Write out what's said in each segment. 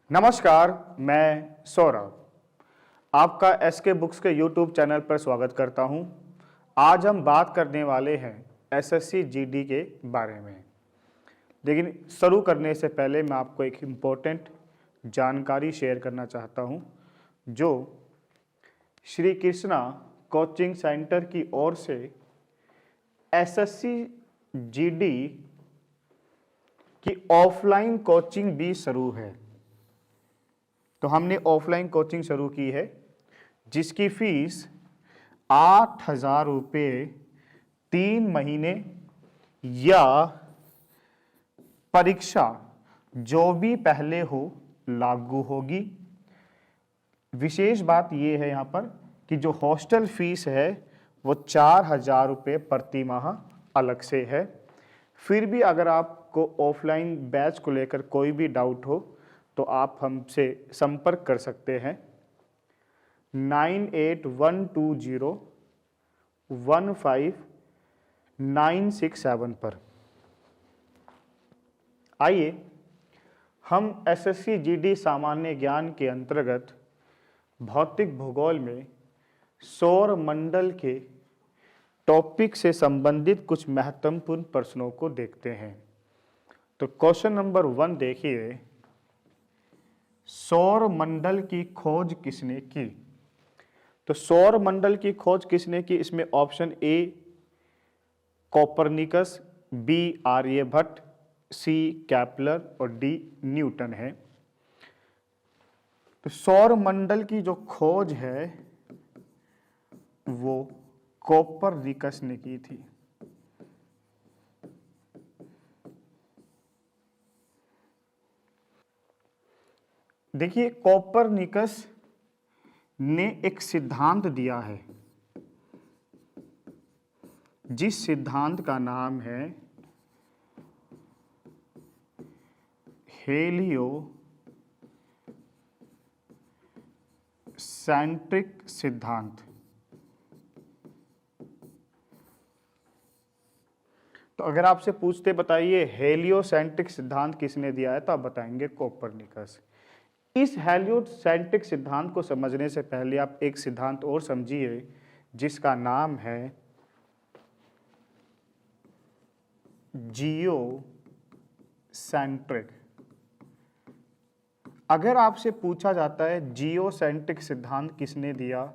नमस्कार, मैं सौरभ आपका एसके बुक्स के यूट्यूब चैनल पर स्वागत करता हूं। आज हम बात करने वाले हैं एसएससी जीडी के बारे में। लेकिन शुरू करने से पहले मैं आपको एक इम्पोर्टेंट जानकारी शेयर करना चाहता हूं, जो श्री कृष्णा कोचिंग सेंटर की ओर से एसएससी जीडी की ऑफलाइन कोचिंग भी शुरू है। तो हमने ऑफलाइन कोचिंग शुरू की है, जिसकी फीस 8,000 रुपये 3 महीने या परीक्षा जो भी पहले हो लागू होगी। विशेष बात यह है यहाँ पर कि जो हॉस्टल फीस है वो 4,000 रुपये प्रति माह अलग से है। फिर भी अगर आपको ऑफलाइन बैच को लेकर कोई भी डाउट हो तो आप हमसे संपर्क कर सकते हैं 9812015967 पर। आइए हम एसएससी जीडी सामान्य ज्ञान के अंतर्गत भौतिक भूगोल में सौर मंडल के टॉपिक से संबंधित कुछ महत्वपूर्ण प्रश्नों को देखते हैं। तो क्वेश्चन नंबर 1 देखिए, सौर मंडल की खोज किसने की? तो सौर मंडल की खोज किसने की? इसमें option A Copernicus, B Aryabhata, C Kepler और डी न्यूटन है। तो सौर मंडल की जो खोज है वो कोपरनिकस ने की थी। देखिए, कोपरनिकस ने एक सिद्धांत दिया है, जिस सिद्धांत का नाम है हेलियो सेंट्रिक सिद्धांत। तो अगर आपसे पूछते बताइए हेलियोसेंट्रिक सिद्धांत किसने दिया है, तो आप बताएंगे कोपरनिकस। इस हेलियोसेंट्रिक सिद्धांत को समझने से पहले आप एक सिद्धांत और समझिए, जिसका नाम है जियोसेंट्रिक। अगर आपसे पूछा जाता है जियोसेंट्रिक सिद्धांत किसने दिया,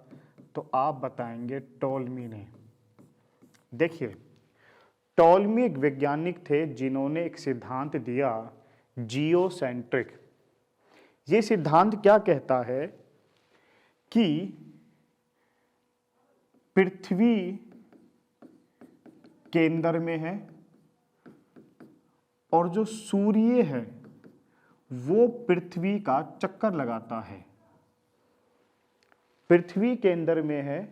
तो आप बताएंगे टॉलमी ने। देखिए, टॉलमी एक वैज्ञानिक थे जिन्होंने एक सिद्धांत दिया जियोसेंट्रिक। ये सिद्धांत क्या कहता है कि पृथ्वी केंद्र में है और जो सूर्य है वो पृथ्वी का चक्कर लगाता है। पृथ्वी केंद्र में है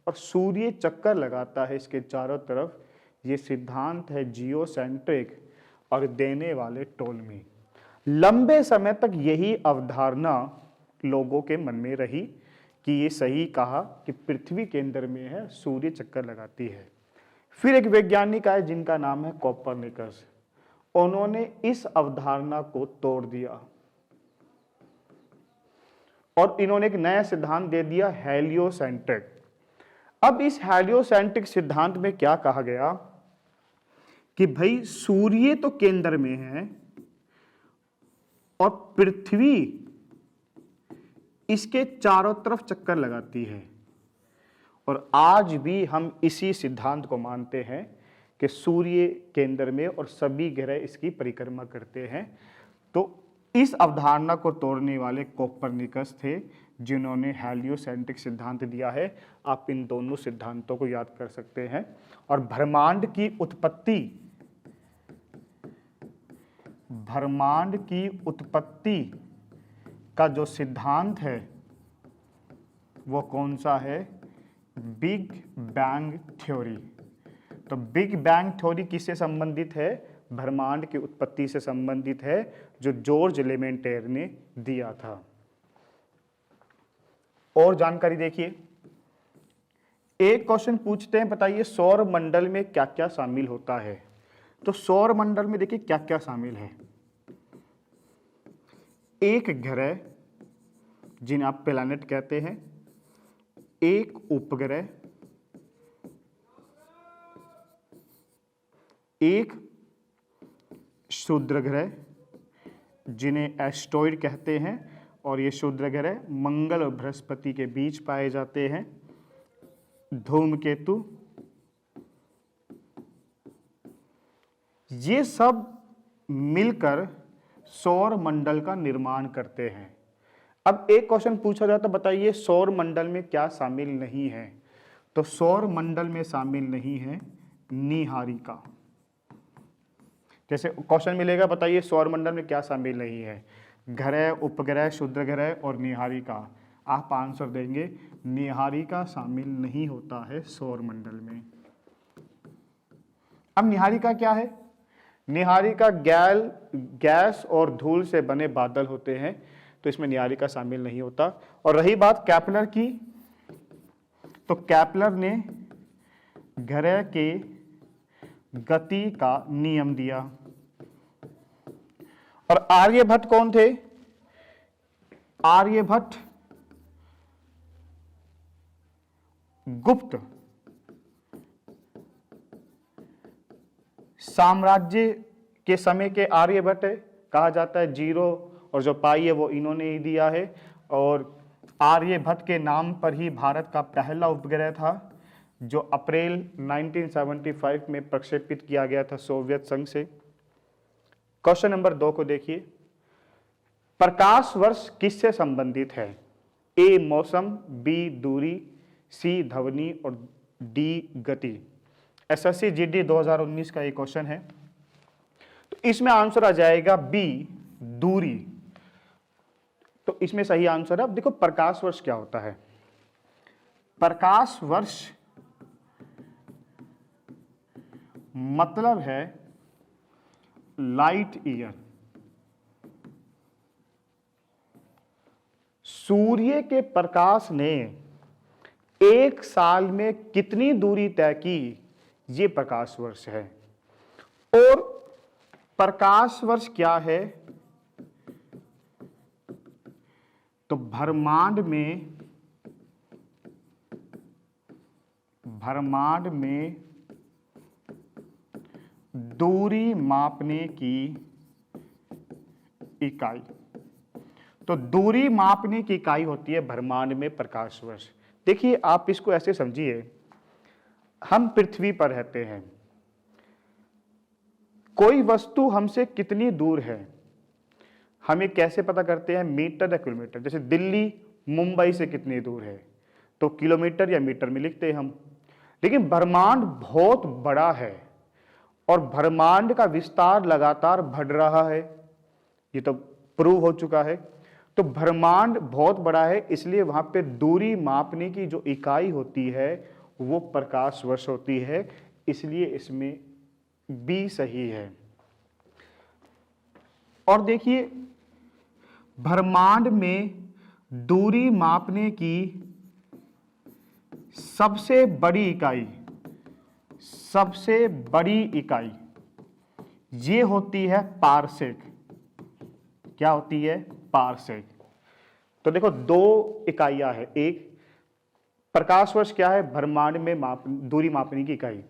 और सूर्य चक्कर लगाता है इसके चारों तरफ। ये सिद्धांत है जियोसेंट्रिक और देने वाले टॉलमी। लंबे समय तक यही अवधारणा लोगों के मन में रही कि ये सही कहा कि पृथ्वी केंद्र में है, सूर्य चक्कर लगाती है। फिर एक वैज्ञानिक आए जिनका नाम है कोपरनिकस। उन्होंने इस अवधारणा को तोड़ दिया और इन्होंने एक नया सिद्धांत दे दिया हेलियोसेंट्रिक। अब इस हेलियोसेंट्रिक सिद्धांत में क्या कहा गया कि भाई सूर्य तो केंद्र में है और पृथ्वी इसके चारों तरफ चक्कर लगाती है। और आज भी हम इसी सिद्धांत को मानते हैं कि सूर्य केंद्र में और सभी ग्रह इसकी परिक्रमा करते हैं। तो इस अवधारणा को तोड़ने वाले कोपरनिकस थे, जिन्होंने हेलियोसेंट्रिक सिद्धांत दिया है। आप इन दोनों सिद्धांतों को याद कर सकते हैं। और ब्रह्मांड की उत्पत्ति का जो सिद्धांत है वो कौन सा है? Big bang theory. तो बिग बैंग थ्योरी किससे संबंधित है? ब्रह्मांड की उत्पत्ति से संबंधित है, जो जॉर्ज लेमेंटेर ने दिया था। और जानकारी देखिए, एक क्वेश्चन पूछते हैं, बताइए सौर मंडल में क्या क्या शामिल होता है। तो सौर मंडल में देखिए क्या क्या शामिल है। एक ग्रह जिन्हें आप प्लैनेट कहते हैं, एक उपग्रह, एक क्षुद्र ग्रह जिन्हें एस्टेरॉयड कहते हैं, और ये क्षुद्र ग्रह मंगल और बृहस्पति के बीच पाए जाते हैं, धूमकेतु। ये सब मिलकर सौर मंडल का निर्माण करते हैं। अब एक क्वेश्चन पूछा जाता, बताइए सौर मंडल में क्या शामिल नहीं है? तो सौर मंडल में शामिल नहीं है नीहारिका। जैसे क्वेश्चन मिलेगा, बताइए सौर मंडल में क्या शामिल नहीं है? ग्रह, उपग्रह, क्षुद्र ग्रह और नीहारिका। आप आंसर देंगे नीहारिका शामिल नहीं होता है सौर मंडल में। अब नीहारिका क्या है? नीहारिका गैस और धूल से बने बादल होते हैं, तो इसमें नीहारिका शामिल नहीं होता। और रही बात केपलर की, तो केपलर ने ग्रह के गति का नियम दिया। और आर्यभट्ट कौन थे? आर्यभट्ट गुप्त साम्राज्य के समय के आर्यभट्ट कहा जाता है। जीरो और जो पाई है वो इन्होंने ही दिया है। और आर्यभट्ट के नाम पर ही भारत का पहला उपग्रह था, जो अप्रैल 1975 में प्रक्षेपित किया गया था सोवियत संघ से। क्वेश्चन नंबर 2 को देखिए, प्रकाश वर्ष किससे संबंधित है? ए मौसम, बी दूरी, सी ध्वनि और डी गति। एसएससी जीडी 2019 का ये क्वेश्चन है, तो इसमें आंसर आ जाएगा बी दूरी। तो इसमें सही आंसर है। अब देखो प्रकाश वर्ष क्या होता है। प्रकाश वर्ष मतलब है लाइट ईयर। सूर्य के प्रकाश ने एक साल में कितनी दूरी तय की, ये प्रकाश वर्ष है। और प्रकाश वर्ष क्या है? तो ब्रह्मांड में दूरी मापने की इकाई। तो दूरी मापने की इकाई होती है ब्रह्मांड में प्रकाश वर्ष। देखिए आप इसको ऐसे समझिए, हम पृथ्वी पर रहते हैं, कोई वस्तु हमसे कितनी दूर है हमें कैसे पता करते हैं? मीटर या किलोमीटर। जैसे दिल्ली मुंबई से कितनी दूर है, तो किलोमीटर या मीटर में लिखते हैं हम। लेकिन ब्रह्मांड बहुत बड़ा है और ब्रह्मांड का विस्तार लगातार बढ़ रहा है, ये तो प्रूव हो चुका है। तो ब्रह्मांड बहुत बड़ा है, इसलिए वहां पे दूरी मापने की जो इकाई होती है वो प्रकाश वर्ष होती है, इसलिए इसमें बी सही है। और देखिए ब्रह्मांड में दूरी मापने की सबसे बड़ी इकाई ये होती है पारसेक। क्या होती है? पारसेक। तो देखो दो इकाइयां हैं, एक प्रकाश वर्ष क्या है? ब्रह्मांड में दूरी मापने की इकाई।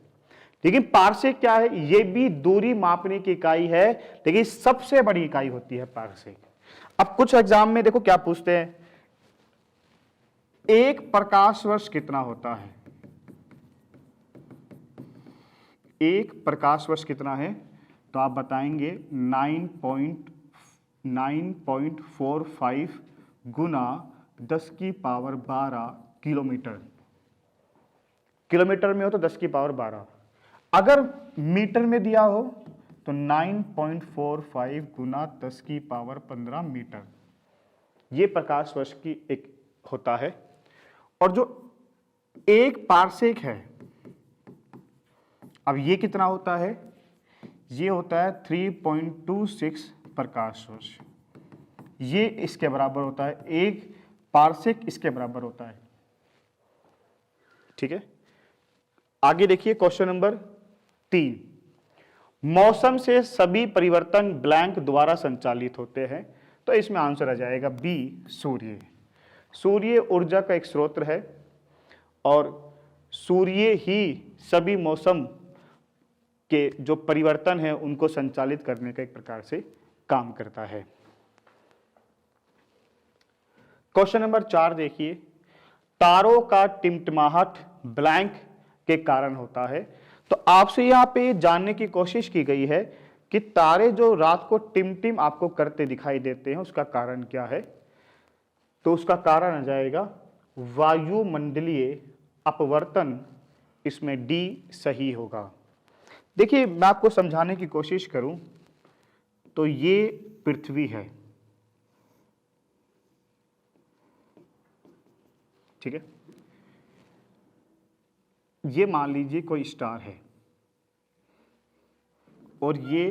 लेकिन पारसेक क्या है? ये भी दूरी मापने की इकाई है, लेकिन सबसे बड़ी इकाई होती है पारसेक। अब कुछ एग्जाम में देखो क्या पूछते हैं, एक प्रकाश वर्ष कितना होता है? एक प्रकाश वर्ष कितना है? तो आप बताएंगे 9.45 गुना 10 की पावर 12 किलोमीटर। किलोमीटर में हो तो 10 की पावर 12, अगर मीटर में दिया हो तो 9.45 गुना 10 की पावर 15 मीटर। ये प्रकाश वर्ष की एक होता है। और जो एक पारसेक है, अब ये कितना होता है? ये होता है 3.26 प्रकाश वर्ष। ये इसके बराबर होता है, एक पारसेक इसके बराबर होता है। ठीक है, आगे देखिए क्वेश्चन नंबर 3। मौसम से सभी परिवर्तन ब्लैंक द्वारा संचालित होते हैं। तो इसमें आंसर आ जाएगा बी, सूर्य। सूर्य ऊर्जा का एक स्रोत है और सूर्य ही सभी मौसम के जो परिवर्तन है उनको संचालित करने का एक प्रकार से काम करता है। क्वेश्चन नंबर 4 देखिए, तारों का टिमटिमाहट ब्लैंक के कारण होता है। तो आपसे यहाँ पे जानने की कोशिश की गई है कि तारे जो रात को टिमटिम आपको करते दिखाई देते हैं उसका कारण क्या है। तो उसका कारण आ जाएगा वायुमंडलीय अपवर्तन, इसमें डी सही होगा। देखिए मैं आपको समझाने की कोशिश करूं तो ये पृथ्वी है, ठीक है। ये मान लीजिए कोई स्टार है और ये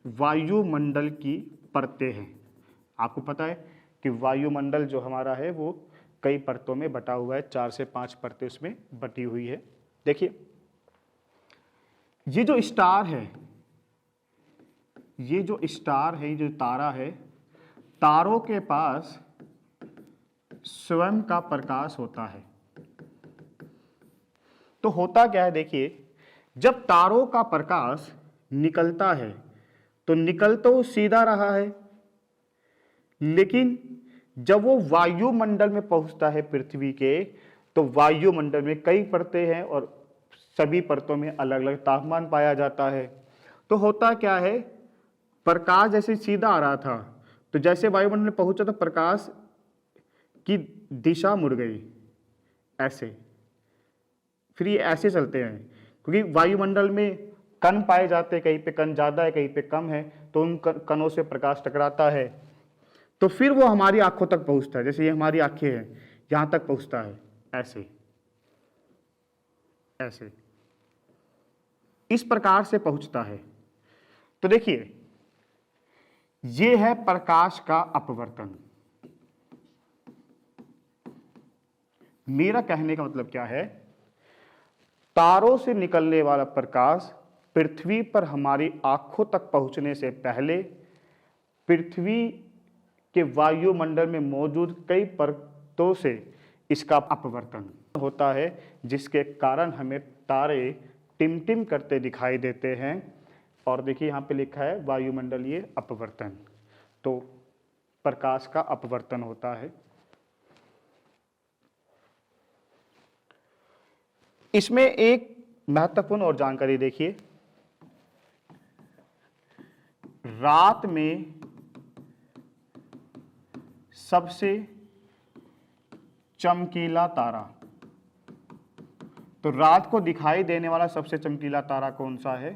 वायुमंडल की परतें हैं। आपको पता है कि वायुमंडल जो हमारा है वो कई परतों में बटा हुआ है, 4 से 5 परतें उसमें बटी हुई है। देखिए ये जो स्टार है, ये जो स्टार है, ये जो तारा है, तारों के पास स्वयं का प्रकाश होता है। तो होता क्या है, देखिए जब तारों का प्रकाश निकलता है तो निकल तो सीधा रहा है, लेकिन जब वो वायुमंडल में पहुंचता है पृथ्वी के, तो वायुमंडल में कई परतें हैं और सभी परतों में अलग अलग तापमान पाया जाता है। तो होता क्या है, प्रकाश जैसे सीधा आ रहा था तो जैसे वायुमंडल में पहुंचा तो प्रकाश की दिशा मुड़ गई ऐसे, फिर ये ऐसे चलते हैं क्योंकि वायुमंडल में कण पाए जाते हैं, कहीं पे कण ज़्यादा है कहीं पे कम है, तो उन कणों से प्रकाश टकराता है तो फिर वो हमारी आंखों तक पहुंचता है। जैसे ये हमारी आंखें हैं, यहाँ तक पहुंचता है ऐसे ऐसे, इस प्रकार से पहुंचता है। तो देखिए ये है प्रकाश का अपवर्तन। मेरा कहने का मतलब क्या है, तारों से निकलने वाला प्रकाश पृथ्वी पर हमारी आंखों तक पहुंचने से पहले पृथ्वी के वायुमंडल में मौजूद कई परतों से इसका अपवर्तन होता है, जिसके कारण हमें तारे टिमटिम करते दिखाई देते हैं। और देखिए यहाँ पे लिखा है वायुमंडलीय अपवर्तन, तो प्रकाश का अपवर्तन होता है। इसमें एक महत्वपूर्ण और जानकारी देखिए, रात में सबसे चमकीला तारा, तो रात को दिखाई देने वाला सबसे चमकीला तारा कौन सा है,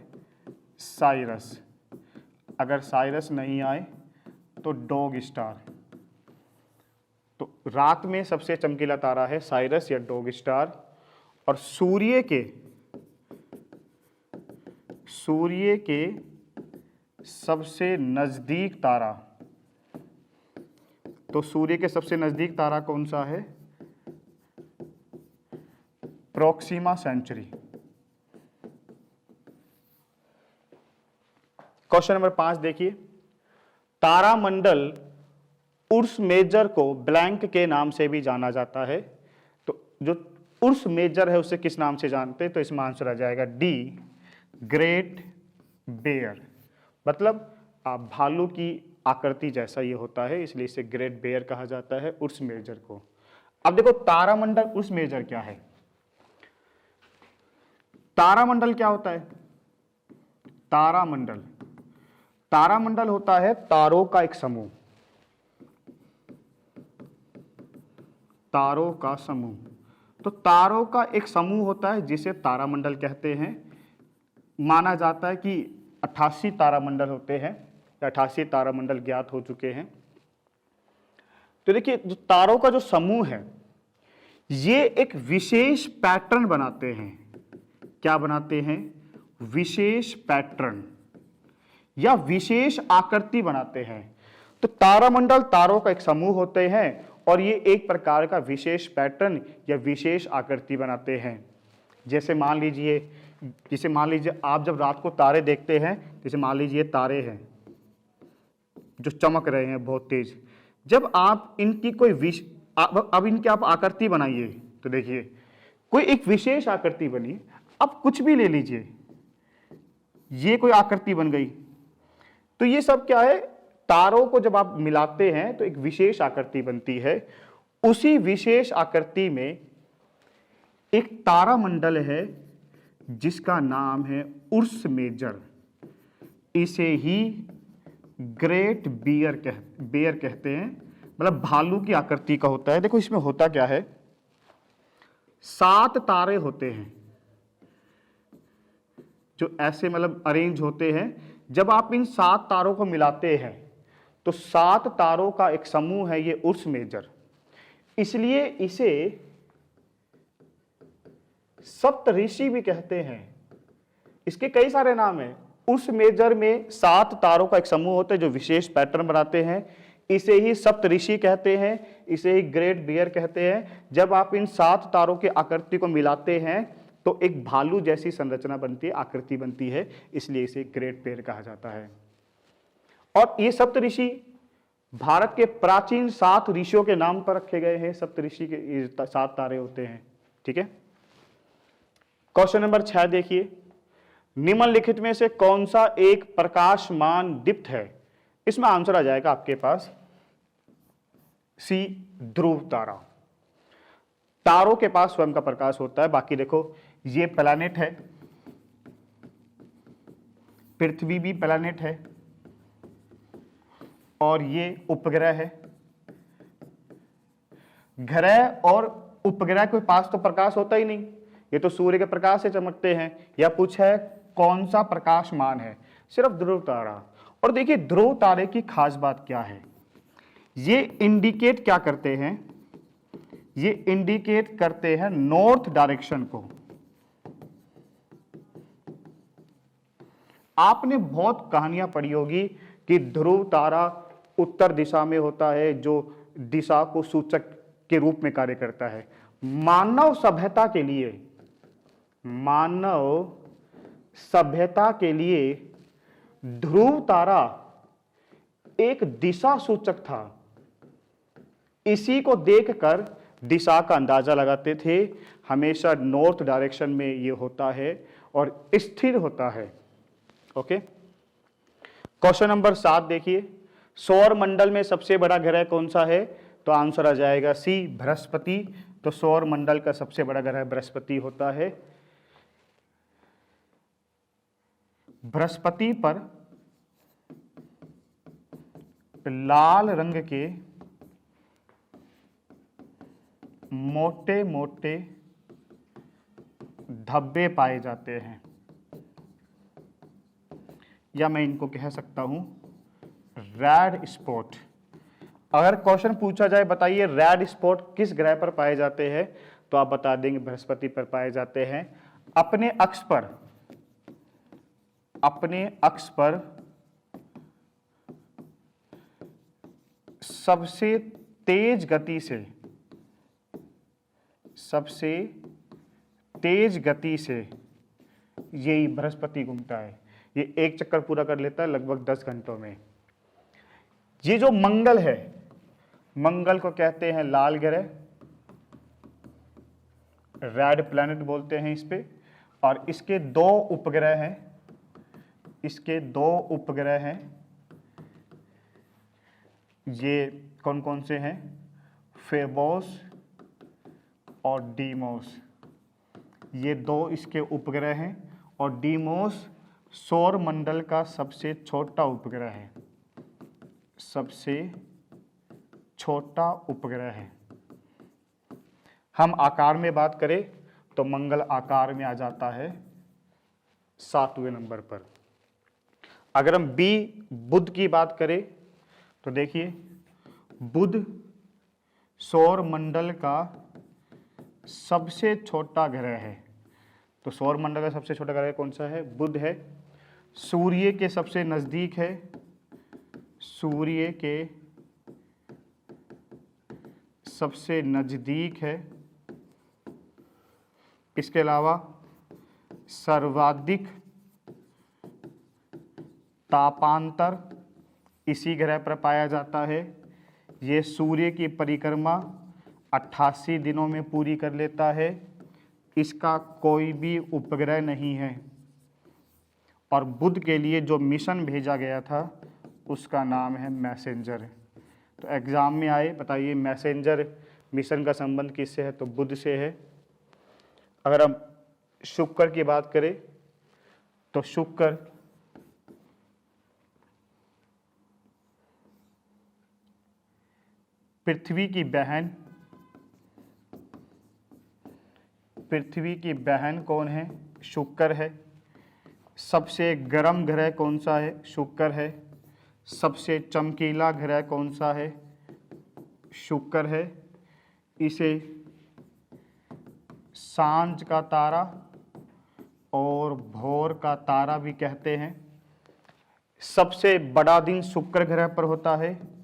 साइरस। अगर साइरस नहीं आए तो डॉग स्टार। तो रात में सबसे चमकीला तारा है साइरस या डॉग स्टार। और सूर्य के सबसे नजदीक तारा, तो सूर्य के सबसे नजदीक तारा कौन सा है, प्रोक्सिमा सेंचुरी। क्वेश्चन नंबर 5 देखिए, तारामंडल उर्स मेजर को ब्लैंक के नाम से भी जाना जाता है। तो जो उर्स मेजर है उसे किस नाम से जानते हैं, तो इसमें आंसर आ जाएगा डी, ग्रेट बेयर। मतलब भालू की आकृति जैसा ये होता है, इसलिए इसे ग्रेट बेयर कहा जाता है उर्स मेजर को। अब देखो तारामंडल उर्स मेजर क्या है। तारामंडल क्या होता है, तारामंडल होता है तारों का एक समूह, तारों का समूह। तो तारों का एक समूह होता है जिसे तारामंडल कहते हैं। माना जाता है कि 88 तारामंडल होते हैं, 88 तारामंडल ज्ञात हो चुके हैं। तो देखिए जो तारों का जो समूह है ये एक विशेष पैटर्न बनाते हैं। क्या बनाते हैं, विशेष पैटर्न या विशेष आकृति बनाते हैं। तो तारामंडल तारों का एक समूह होते हैं और ये एक प्रकार का विशेष पैटर्न या विशेष आकृति बनाते हैं। जैसे मान लीजिए आप जब रात को तारे देखते हैं, जैसे मान लीजिए तारे हैं, जो चमक रहे हैं बहुत तेज। जब आप इनकी कोई अब इनकी आप आकृति बनाइए तो देखिए कोई एक विशेष आकृति बनी। अब कुछ भी ले लीजिए, ये कोई आकृति बन गई, तो ये सब क्या है, तारों को जब आप मिलाते हैं तो एक विशेष आकृति बनती है। उसी विशेष आकृति में एक तारामंडल है जिसका नाम है उर्स मेजर। इसे ही ग्रेट बियर कहते हैं, मतलब भालू की आकृति का होता है। देखो इसमें होता क्या है, 7 तारे होते हैं जो ऐसे मतलब अरेंज होते हैं। जब आप इन 7 तारों को मिलाते हैं तो 7 तारों का एक समूह है ये उर्स मेजर। इसलिए इसे सप्तऋषि भी कहते हैं। इसके कई सारे नाम हैं। उर्स मेजर में 7 तारों का एक समूह होता है जो विशेष पैटर्न बनाते हैं। इसे ही सप्तऋषि कहते हैं, इसे ही ग्रेट बियर कहते हैं। जब आप इन 7 तारों की आकृति को मिलाते हैं तो एक भालू जैसी संरचना बनती है, आकृति बनती है, इसलिए इसे ग्रेट बियर कहा जाता है। और ये सप्तऋषि भारत के प्राचीन 7 ऋषियों के नाम पर रखे गए हैं। सप्तऋषि के 7 तारे होते हैं। ठीक है, क्वेश्चन नंबर 6 देखिए, निम्नलिखित में से कौन सा एक प्रकाशमान दीप्त है? इसमें आंसर आ जाएगा आपके पास सी, ध्रुव तारा। तारों के पास स्वयं का प्रकाश होता है। बाकी देखो ये प्लैनेट है, पृथ्वी भी प्लैनेट है, और ये उपग्रह है। ग्रह और उपग्रह के पास तो प्रकाश होता ही नहीं, ये तो सूर्य के प्रकाश से चमकते हैं। या पूछा है कौन सा प्रकाशमान है, सिर्फ ध्रुव तारा। और देखिए ध्रुव तारे की खास बात क्या है, ये इंडिकेट क्या करते हैं, ये इंडिकेट करते हैं नॉर्थ डायरेक्शन को। आपने बहुत कहानियां पढ़ी होगी कि ध्रुव तारा उत्तर दिशा में होता है, जो दिशा को सूचक के रूप में कार्य करता है। मानव सभ्यता के लिए ध्रुव तारा एक दिशा सूचक था। इसी को देखकर दिशा का अंदाजा लगाते थे। हमेशा नॉर्थ डायरेक्शन में ये होता है और स्थिर होता है। ओके, क्वेश्चन नंबर 7 देखिए, सौर मंडल में सबसे बड़ा ग्रह कौन सा है? तो आंसर आ जाएगा सी, बृहस्पति। तो सौर मंडल का सबसे बड़ा ग्रह बृहस्पति होता है। बृहस्पति पर लाल रंग के मोटे मोटे धब्बे पाए जाते हैं, या मैं इनको कह सकता हूं रेड स्पॉट। अगर क्वेश्चन पूछा जाए बताइए रेड स्पॉट किस ग्रह पर पाए जाते हैं, तो आप बता देंगे बृहस्पति पर पाए जाते हैं। अपने अक्ष पर सबसे तेज गति से यही बृहस्पति घूमता है। ये एक चक्कर पूरा कर लेता है लगभग 10 घंटों में। ये जो मंगल है, मंगल को कहते हैं लाल ग्रह, रेड प्लैनेट बोलते हैं इस पे। और इसके 2 उपग्रह हैं। ये कौन कौन से हैं? फेबोस और डीमोस, ये 2 इसके उपग्रह हैं। और डीमोस सौर मंडल का सबसे छोटा उपग्रह है, सबसे छोटा उपग्रह है। हम आकार में बात करें तो मंगल आकार में आ जाता है 7वें नंबर पर। अगर हम बुध की बात करें तो देखिए बुध सौर मंडल का सबसे छोटा ग्रह है। तो सौर मंडल का सबसे छोटा ग्रह कौन सा है? बुध है। सूर्य के सबसे नजदीक है, सूर्य के सबसे नजदीक है। इसके अलावा सर्वाधिक तापांतर इसी ग्रह पर पाया जाता है। ये सूर्य की परिक्रमा 88 दिनों में पूरी कर लेता है। इसका कोई भी उपग्रह नहीं है। और बुध के लिए जो मिशन भेजा गया था उसका नाम है मैसेंजर। तो एग्ज़ाम में आए, बताइए मैसेंजर मिशन का संबंध किससे है? तो बुध से है। अगर हम शुक्र की बात करें तो शुक्र पृथ्वी की बहन कौन है? शुक्र है। सबसे गर्म ग्रह कौन सा है? शुक्र है। सबसे चमकीला ग्रह कौन सा है? शुक्र है। इसे सांझ का तारा और भोर का तारा भी कहते हैं। सबसे बड़ा दिन शुक्र ग्रह पर होता है।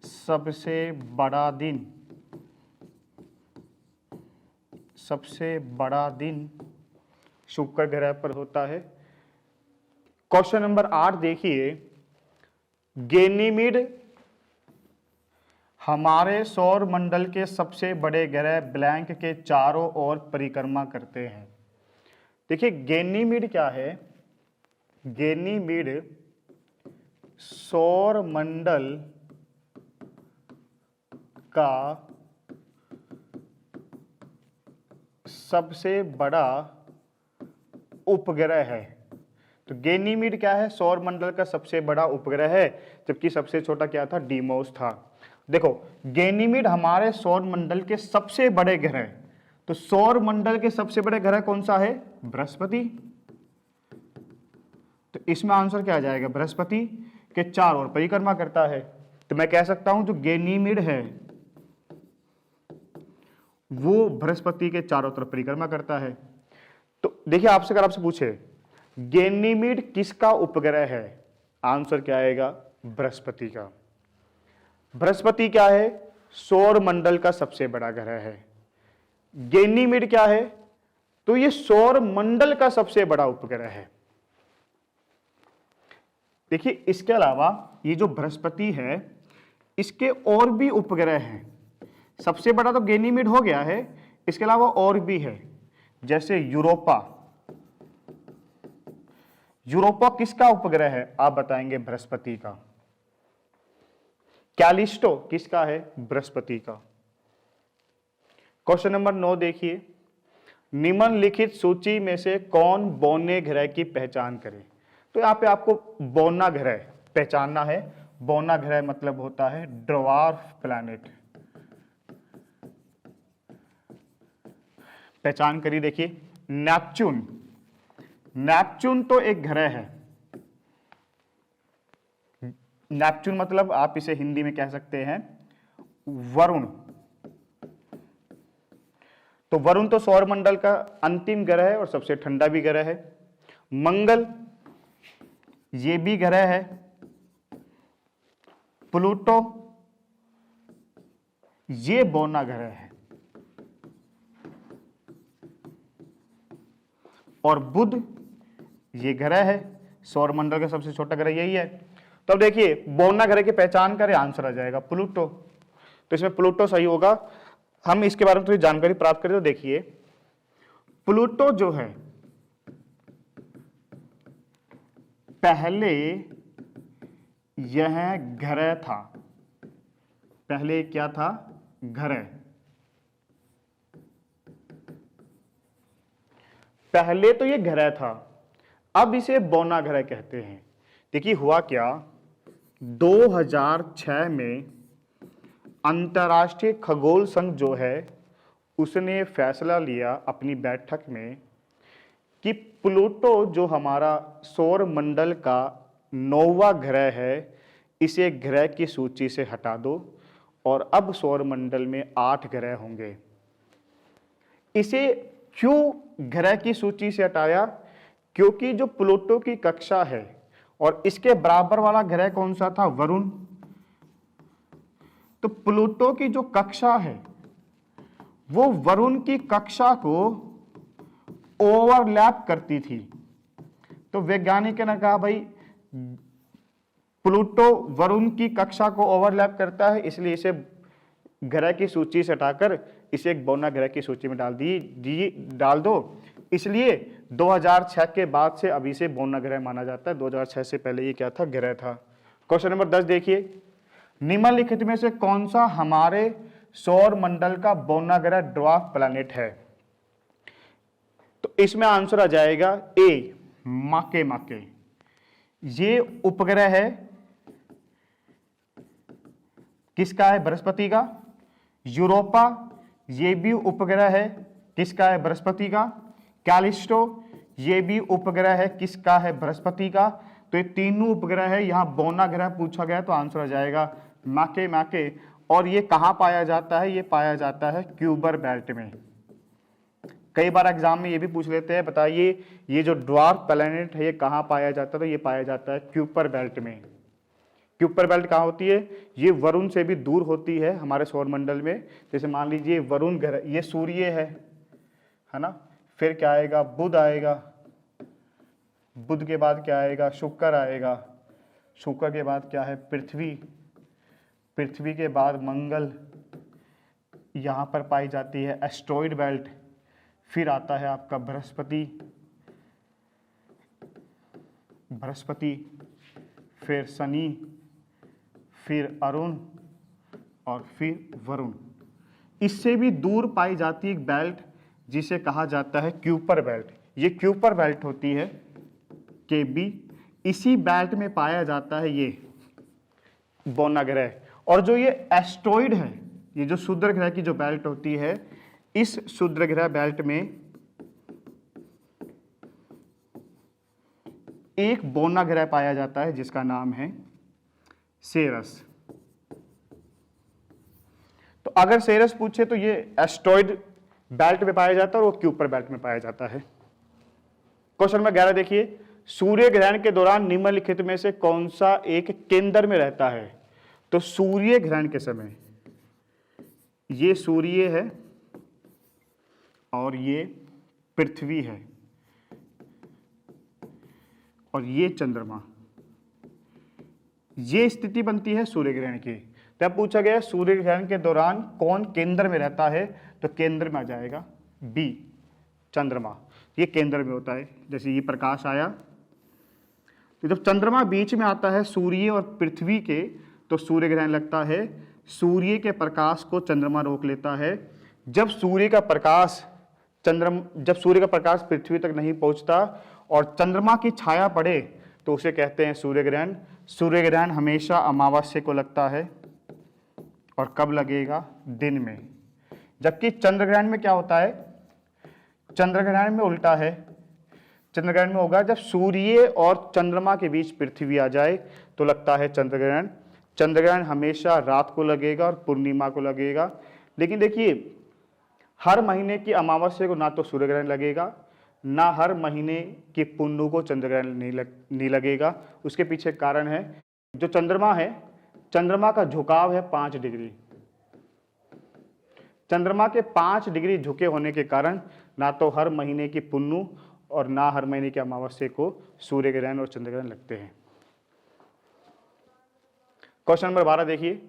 सबसे बड़ा दिन शुक्र ग्रह पर होता है। क्वेश्चन नंबर 8 देखिए, गैनीमीड हमारे सौर मंडल के सबसे बड़े ग्रह ब्लैंक के चारों ओर परिक्रमा करते हैं। देखिए गैनीमीड क्या है? गैनीमीड सौर मंडल का सबसे बड़ा उपग्रह है। तो गैनीमीड क्या है? सौर मंडल का सबसे बड़ा उपग्रह है, जबकि सबसे छोटा क्या था? डीमोस था। देखो गैनीमीड हमारे सौर मंडल के सबसे बड़े ग्रह, तो सौर मंडल के सबसे बड़े ग्रह कौन सा है? बृहस्पति। तो इसमें आंसर क्या आ जाएगा? बृहस्पति के चारों ओर परिक्रमा करता है। तो मैं कह सकता हूं जो गैनीमीड है वो बृहस्पति के चारों तरफ परिक्रमा करता है। तो देखिए अगर आपसे पूछे गैनीमीड किसका उपग्रह है, आंसर क्या आएगा? बृहस्पति का। बृहस्पति क्या है? सौर मंडल का सबसे बड़ा ग्रह है। गैनीमीड क्या है? तो ये सौर मंडल का सबसे बड़ा उपग्रह है। देखिए इसके अलावा ये जो बृहस्पति है इसके और भी उपग्रह हैं। सबसे बड़ा तो गैनीमीड हो गया है, इसके अलावा और भी है, जैसे यूरोपा। यूरोपा किसका उपग्रह है? आप बताएंगे बृहस्पति का। कैलिस्टो किसका है? बृहस्पति का। क्वेश्चन नंबर 9 देखिए, निम्नलिखित सूची में से कौन बौने ग्रह की पहचान करे? तो यहां पे आपको बौना ग्रह पहचानना है। बौना ग्रह मतलब होता है ड्वार्फ प्लैनेट। पहचान करिए। देखिए नेपच्यून, नेपच्यून तो एक ग्रह है। नेपच्यून मतलब आप इसे हिंदी में कह सकते हैं वरुण। तो वरुण तो सौरमंडल का अंतिम ग्रह है और सबसे ठंडा भी ग्रह है। मंगल ये भी ग्रह है। प्लूटो ये बौना ग्रह है। और बुध ये ग्रह है। सौरमंडल का सबसे छोटा ग्रह यही है। तो अब देखिए बौना ग्रह की पहचान करें, आंसर आ जाएगा प्लूटो। तो इसमें प्लूटो सही होगा। हम इसके बारे में थोड़ी जानकारी प्राप्त करें तो देखिए प्लूटो जो है पहले यह ग्रह था। पहले क्या था? ग्रह। पहले तो ये ग्रह था, अब इसे बौना ग्रह कहते हैं। देखिए हुआ क्या, 2006 में अंतर्राष्ट्रीय खगोल संघ जो है उसने फैसला लिया अपनी बैठक में कि प्लूटो जो हमारा सौर मंडल का 9वां ग्रह है इसे ग्रह की सूची से हटा दो और अब सौर मंडल में 8 ग्रह होंगे। इसे क्यों ग्रह की सूची से हटाया? क्योंकि जो प्लूटो की कक्षा है और इसके बराबर वाला ग्रह कौन सा था? वरुण। तो प्लूटो की जो कक्षा है वो वरुण की कक्षा को ओवरलैप करती थी। तो वैज्ञानिकों ने कहा भाई प्लूटो वरुण की कक्षा को ओवरलैप करता है, इसलिए इसे ग्रह की सूची से हटाकर इसे एक बौना ग्रह की सूची में डाल दो। इसलिए 2006 के बाद से अभी से बौना ग्रह माना जाता है। 2006 से पहले ये क्या था? ग्रह था। क्वेश्चन नंबर 10 देखिए, निम्नलिखित में से कौन सा हमारे सौर मंडल का बौना ग्रह ड्वार्फ प्लैनेट है? तो इसमें आंसर आ जाएगा ए, माके। ये उपग्रह है, किसका है? बृहस्पति का। यूरोपा, ये भी उपग्रह है, किसका है? बृहस्पति का। कैलिस्टो, ये भी उपग्रह है, किसका है? बृहस्पति का। तो ये तीनों उपग्रह है। यहां बौना ग्रह पूछा गया तो आंसर आ जाएगा माके। और ये कहां पाया जाता है? ये पाया जाता है क्यूबर बेल्ट में। कई बार एग्जाम में ये भी पूछ लेते हैं, बताइए ये जो ड्वार्फ प्लैनेट है ये कहां पाया जाता है? तो ये पाया जाता है क्यूपर बेल्ट में। क्यूपर बेल्ट कहाँ होती है? ये वरुण से भी दूर होती है हमारे सौर मंडल में। जैसे मान लीजिए वरुण ग्रह, ये सूर्य है ना। फिर क्या आएगा? बुध आएगा। बुध के बाद क्या आएगा? शुक्र आएगा। शुक्र के बाद क्या है? पृथ्वी। पृथ्वी के बाद मंगल, यहाँ पर पाई जाती है एस्ट्रॉइड बेल्ट। फिर आता है आपका बृहस्पति, फिर शनि, फिर अरुण और फिर वरुण। इससे भी दूर पाई जाती है एक बेल्ट जिसे कहा जाता है क्यूपर बेल्ट। ये क्यूपर बेल्ट होती है के बी। इसी बेल्ट में पाया जाता है ये बौना ग्रह। और जो ये एस्ट्रॉइड है, ये जो क्षुद्र ग्रह की जो बेल्ट होती है, इस क्षुद्र ग्रह बेल्ट में एक बौना ग्रह पाया जाता है जिसका नाम है सेरस। तो अगर सेरस पूछे तो ये एस्ट्रॉइड बेल्ट में पाया जाता है और वो क्यूपर बेल्ट में पाया जाता है। क्वेश्चन नंबर 11 देखिए, सूर्य ग्रहण के दौरान निम्नलिखित में से कौन सा एक केंद्र में रहता है? तो सूर्य ग्रहण के समय ये सूर्य है और ये पृथ्वी है और ये चंद्रमा। ये स्थिति बनती है सूर्य ग्रहण की। तब पूछा गया सूर्य ग्रहण के दौरान कौन केंद्र में रहता है? तो केंद्र में आ जाएगा बी, चंद्रमा। ये केंद्र में होता है। जैसे ये प्रकाश आया तो जब चंद्रमा बीच में आता है सूर्य और पृथ्वी के, तो सूर्य ग्रहण लगता है। सूर्य के प्रकाश को चंद्रमा रोक लेता है। जब सूर्य का प्रकाश पृथ्वी तक नहीं पहुंचता और चंद्रमा की छाया पड़े तो उसे कहते हैं सूर्य ग्रहण। सूर्य ग्रहण हमेशा अमावस्या को लगता है और कब लगेगा? दिन में। जबकि चंद्र ग्रहण में क्या होता है? चंद्र ग्रहण में उल्टा है। चंद्र ग्रहण में होगा जब सूर्य और चंद्रमा के बीच पृथ्वी आ जाए तो लगता है चंद्र ग्रहण। चंद्र ग्रहण हमेशा रात को लगेगा और पूर्णिमा को लगेगा। लेकिन देखिए, हर महीने की अमावस्या को ना तो सूर्य ग्रहण लगेगा, ना हर महीने की पुन्नू को चंद्र ग्रहण नहीं लगेगा। उसके पीछे कारण है, जो चंद्रमा है, चंद्रमा का झुकाव है 5 डिग्री। चंद्रमा के 5 डिग्री झुके होने के कारण ना तो हर महीने की पुन्नू और ना हर महीने की अमावस्या को सूर्य ग्रहण और चंद्र ग्रहण लगते हैं। क्वेश्चन नंबर 12 देखिए,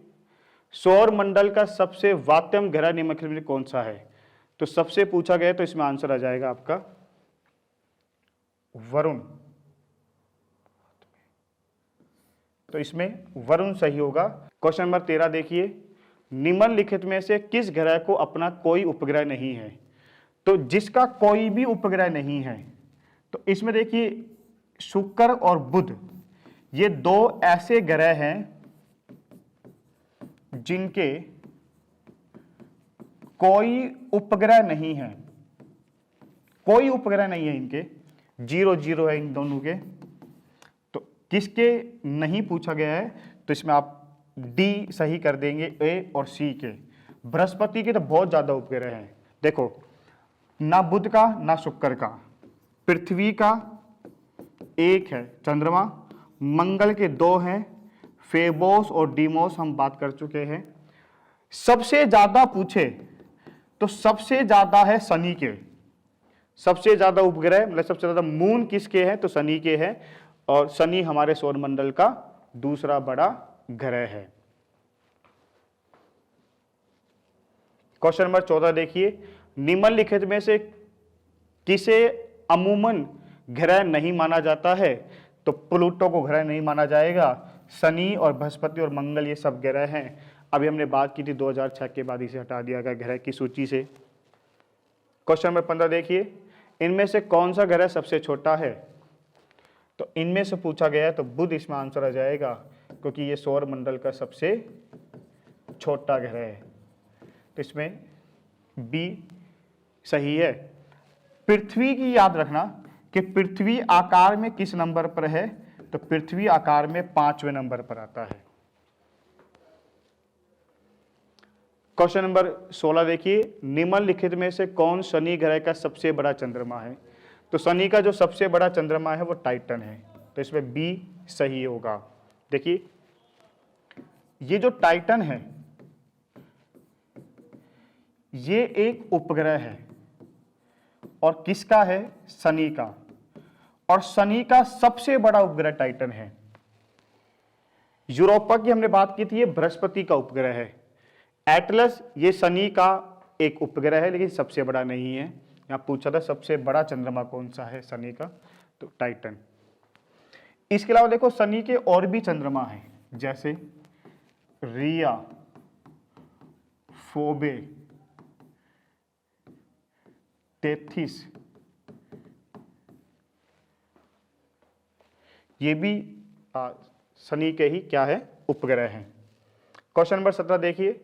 सौर मंडल का सबसे वात्यम ग्रह निम्नलिखित में कौन सा है? तो सबसे पूछा गया तो इसमें आंसर आ जाएगा आपका वरुण। तो इसमें वरुण सही होगा। क्वेश्चन नंबर 13 देखिए, निम्नलिखित में से किस ग्रह को अपना कोई उपग्रह नहीं है? तो जिसका कोई भी उपग्रह नहीं है, तो इसमें देखिए शुक्र और बुध, ये दो ऐसे ग्रह हैं जिनके कोई उपग्रह नहीं है। कोई उपग्रह नहीं है इनके, 0-0 है इन दोनों के। तो किसके नहीं पूछा गया है? तो इसमें आप डी सही कर देंगे, ए और सी के। बृहस्पति के तो बहुत ज्यादा उपग्रह हैं। देखो, ना बुध का ना शुक्र का, पृथ्वी का एक है, चंद्रमा, मंगल के 2 हैं, फेबोस और डीमोस हम बात कर चुके हैं। सबसे ज्यादा पूछे तो सबसे ज्यादा है शनि के। सबसे ज्यादा उपग्रह मतलब सबसे ज्यादा मून किसके हैं? तो शनि के हैं। और शनि हमारे सौर मंडल का दूसरा बड़ा ग्रह है। क्वेश्चन नंबर 14 देखिए, निम्नलिखित में से किसे अमूमन ग्रह नहीं माना जाता है? तो प्लूटो को ग्रह नहीं माना जाएगा, शनि और बृहस्पति और मंगल ये सब ग्रह हैं। अभी हमने बात की थी 2006 के बाद इसे हटा दिया गया ग्रह की सूची से। क्वेश्चन नंबर 15 देखिए, इनमें से कौन सा ग्रह सबसे छोटा है? तो इनमें से पूछा गया है तो बुध इसमें आंसर आ जाएगा, क्योंकि ये सौर मंडल का सबसे छोटा ग्रह है, तो इसमें बी सही है। पृथ्वी की याद रखना कि पृथ्वी आकार में किस नंबर पर है? तो पृथ्वी आकार में 5वें नंबर पर आता है। क्वेश्चन नंबर 16 देखिए, निम्नलिखित में से कौन शनि ग्रह का सबसे बड़ा चंद्रमा है? तो शनि का जो सबसे बड़ा चंद्रमा है वो टाइटन है, तो इसमें बी सही होगा। देखिए ये जो टाइटन है ये एक उपग्रह है, और किसका है? शनि का, और शनि का सबसे बड़ा उपग्रह टाइटन है। यूरोपा की हमने बात की थी, ये बृहस्पति का उपग्रह है। एटलस ये शनि का एक उपग्रह है, लेकिन सबसे बड़ा नहीं है। यहां पूछा था सबसे बड़ा चंद्रमा कौन सा है शनि का, तो टाइटन। इसके अलावा देखो शनि के और भी चंद्रमा हैं, जैसे रिया, फोबे, टेथिस, ये भी शनि के ही क्या है? उपग्रह हैं। क्वेश्चन नंबर 17 देखिए,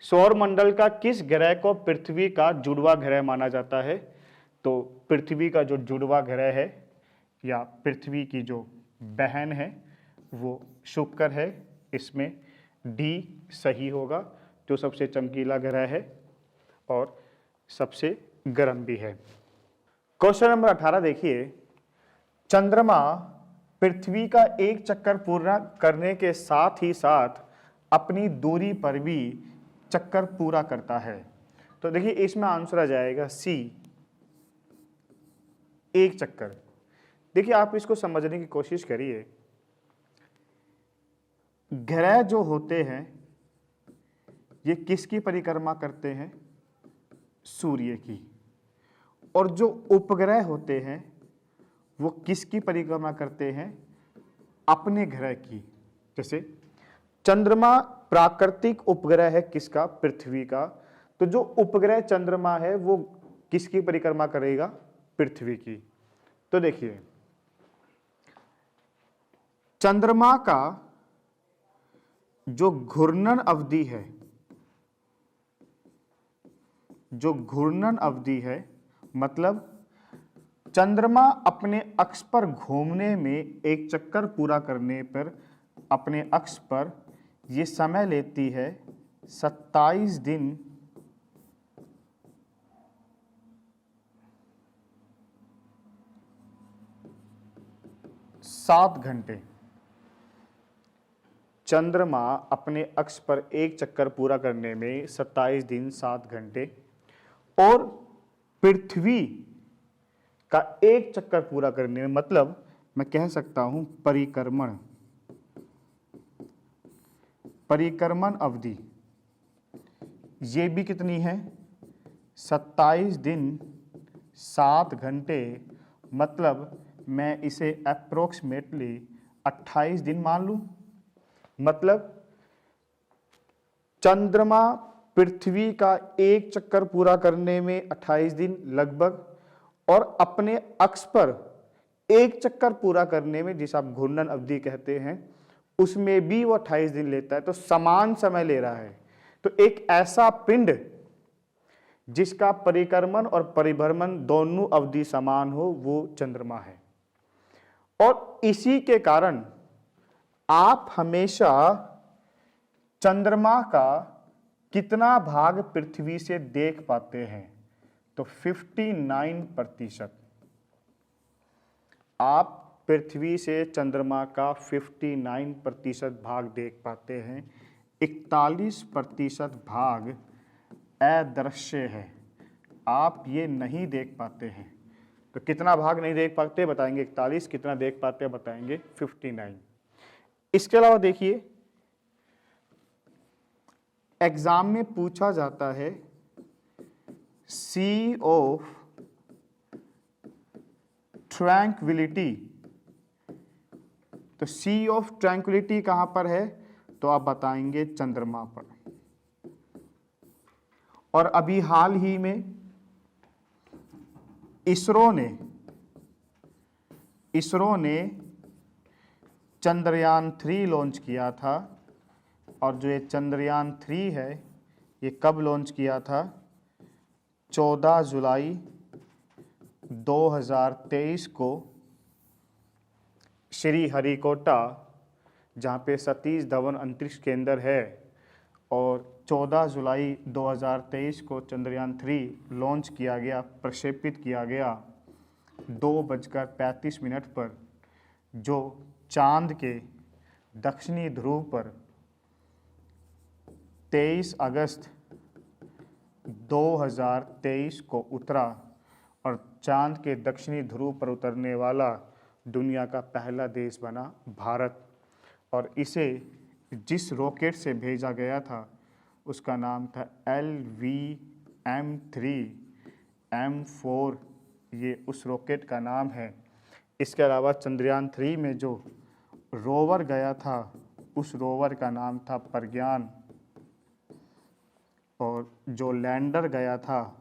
सौर मंडल का किस ग्रह को पृथ्वी का जुड़वा ग्रह माना जाता है? तो पृथ्वी का जो जुड़वा ग्रह है या पृथ्वी की जो बहन है वो शुक्र है, इसमें डी सही होगा, जो सबसे चमकीला ग्रह है और सबसे गर्म भी है। क्वेश्चन नंबर 18 देखिए, चंद्रमा पृथ्वी का एक चक्कर पूरा करने के साथ ही साथ अपनी दूरी पर भी चक्कर पूरा करता है। तो देखिए इसमें आंसर आ जाएगा सी, एक चक्कर। देखिए आप इसको समझने की कोशिश करिए, ग्रह जो होते हैं ये किसकी परिक्रमा करते हैं? सूर्य की। और जो उपग्रह होते हैं वो किसकी परिक्रमा करते हैं? अपने ग्रह की। जैसे चंद्रमा प्राकृतिक उपग्रह है किसका? पृथ्वी का। तो जो उपग्रह चंद्रमा है वो किसकी परिक्रमा करेगा? पृथ्वी की। तो देखिए चंद्रमा का जो घूर्णन अवधि है, जो घूर्णन अवधि है मतलब चंद्रमा अपने अक्ष पर घूमने में, एक चक्कर पूरा करने पर अपने अक्ष पर ये समय लेती है 27 दिन 7 घंटे। चंद्रमा अपने अक्ष पर एक चक्कर पूरा करने में 27 दिन 7 घंटे, और पृथ्वी का एक चक्कर पूरा करने में, मतलब मैं कह सकता हूं परिक्रमण अवधि ये भी कितनी है? 27 दिन 7 घंटे, मतलब मैं इसे अप्रोक्सीमेटली 28 दिन मान लूं। मतलब चंद्रमा पृथ्वी का एक चक्कर पूरा करने में 28 दिन लगभग, और अपने अक्ष पर एक चक्कर पूरा करने में, जिसे आप घूर्णन अवधि कहते हैं, उसमें भी वो 28 दिन लेता है। तो समान समय ले रहा है। तो एक ऐसा पिंड जिसका परिक्रमण और परिभ्रमण दोनों अवधि समान हो वो चंद्रमा है। और इसी के कारण आप हमेशा चंद्रमा का कितना भाग पृथ्वी से देख पाते हैं? तो 59%। आप पृथ्वी से चंद्रमा का 59% भाग देख पाते हैं। 41% भाग अदृश्य है, आप ये नहीं देख पाते हैं। तो कितना भाग नहीं देख पाते बताएंगे 41, कितना देख पाते हैं बताएंगे 59। इसके अलावा देखिए, एग्जाम में पूछा जाता है सी ऑफ ट्रैंक्विलिटी। तो सी ऑफ ट्रैंक्विलिटी कहां पर है? तो आप बताएंगे चंद्रमा पर। और अभी हाल ही में इसरो ने चंद्रयान 3 लॉन्च किया था। और जो ये चंद्रयान 3 है, ये कब लॉन्च किया था? 14 जुलाई 2023 को श्रीहरिकोटा, जहाँ पे सतीश धवन अंतरिक्ष केंद्र है, और 14 जुलाई 2023 को चंद्रयान 3 लॉन्च किया गया, प्रक्षेपित किया गया 2:35 पर, जो चांद के दक्षिणी ध्रुव पर 23 अगस्त 2023 को उतरा। और चांद के दक्षिणी ध्रुव पर उतरने वाला दुनिया का पहला देश बना भारत। और इसे जिस रॉकेट से भेजा गया था उसका नाम था LVM-3M4, ये उस रॉकेट का नाम है। इसके अलावा चंद्रयान 3 में जो रोवर गया था उस रोवर का नाम था प्रज्ञान। और जो लैंडर गया था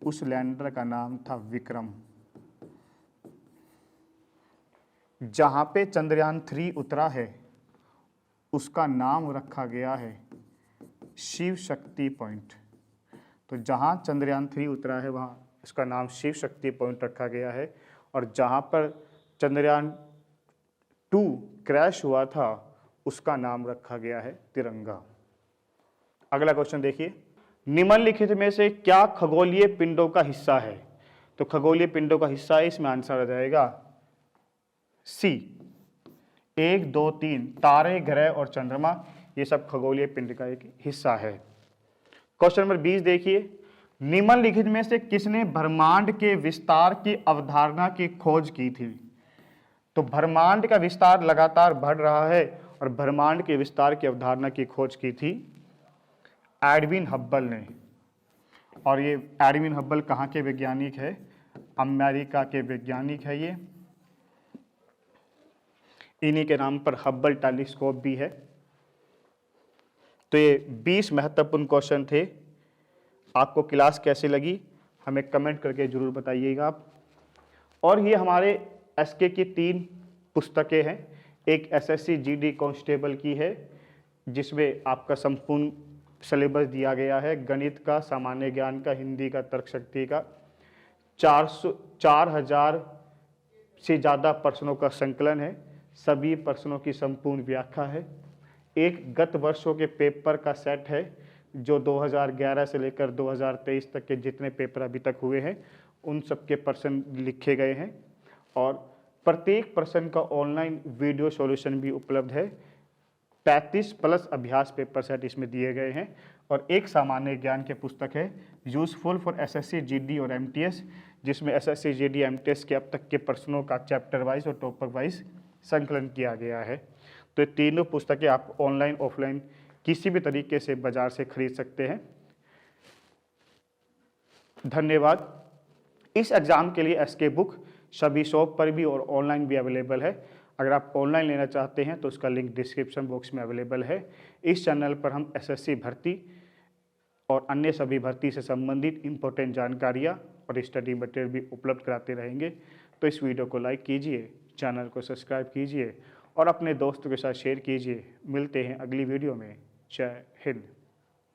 उस लैंडर का नाम था विक्रम। जहाँ पे चंद्रयान 3 उतरा है उसका नाम रखा गया है शिव शक्ति पॉइंट। तो जहाँ चंद्रयान 3 उतरा है वहाँ उसका नाम शिव शक्ति पॉइंट रखा गया है। और जहाँ पर चंद्रयान 2 क्रैश हुआ था उसका नाम रखा गया है तिरंगा। अगला क्वेश्चन देखिए, निम्नलिखित में से क्या खगोलीय पिंडों का हिस्सा है? तो खगोलीय पिंडों का हिस्सा है, इसमें आंसर आ जाएगा सी। 1, 2, 3 तारे, ग्रह और चंद्रमा, ये सब खगोलीय पिंड का एक हिस्सा है। क्वेश्चन नंबर 20 देखिए, निम्नलिखित में से किसने ब्रह्मांड के विस्तार की अवधारणा की खोज की थी? तो ब्रह्मांड का विस्तार लगातार बढ़ रहा है और ब्रह्मांड के विस्तार की अवधारणा की खोज की थी एडविन हब्बल ने। और ये एडविन हब्बल कहाँ के वैज्ञानिक है? अमेरिका के वैज्ञानिक है ये। इन्हीं के नाम पर हब्बल टेलीस्कोप भी है। तो ये 20 महत्वपूर्ण क्वेश्चन थे। आपको क्लास कैसी लगी हमें कमेंट करके जरूर बताइएगा आप। और ये हमारे एसके की 3 पुस्तकें हैं। एक एसएससी जीडी कांस्टेबल की है जिसमें आपका संपूर्ण सिलेबस दिया गया है, गणित का, सामान्य ज्ञान का, हिंदी का, तर्क शक्ति का। 4000 से ज़्यादा प्रश्नों का संकलन है, सभी प्रश्नों की संपूर्ण व्याख्या है। एक गत वर्षों के पेपर का सेट है जो 2011 से लेकर 2023 तक के जितने पेपर अभी तक हुए हैं उन सब के प्रश्न लिखे गए हैं। और प्रत्येक प्रश्न का ऑनलाइन वीडियो सॉल्यूशन भी उपलब्ध है। 35 प्लस अभ्यास पेपर सेट इसमें दिए गए हैं। और एक सामान्य ज्ञान की पुस्तक है यूजफुल फॉर एसएससी जीडी और एमटीएस, जिसमें एसएससी जीडी एमटीएस के अब तक के प्रश्नों का चैप्टर वाइज और टॉपिक वाइज संकलन किया गया है। तो ये तीनों पुस्तकें आप ऑनलाइन ऑफलाइन किसी भी तरीके से बाजार से खरीद सकते हैं। धन्यवाद। इस एग्ज़ाम के लिए एसके बुक सभी शॉप पर भी और ऑनलाइन भी अवेलेबल है। अगर आप ऑनलाइन लेना चाहते हैं तो उसका लिंक डिस्क्रिप्शन बॉक्स में अवेलेबल है। इस चैनल पर हम एसएससी भर्ती और अन्य सभी भर्ती से संबंधित इम्पोर्टेंट जानकारियाँ और स्टडी मटेरियल भी उपलब्ध कराते रहेंगे। तो इस वीडियो को लाइक कीजिए, चैनल को सब्सक्राइब कीजिए और अपने दोस्तों के साथ शेयर कीजिए। मिलते हैं अगली वीडियो में। जय हिंद।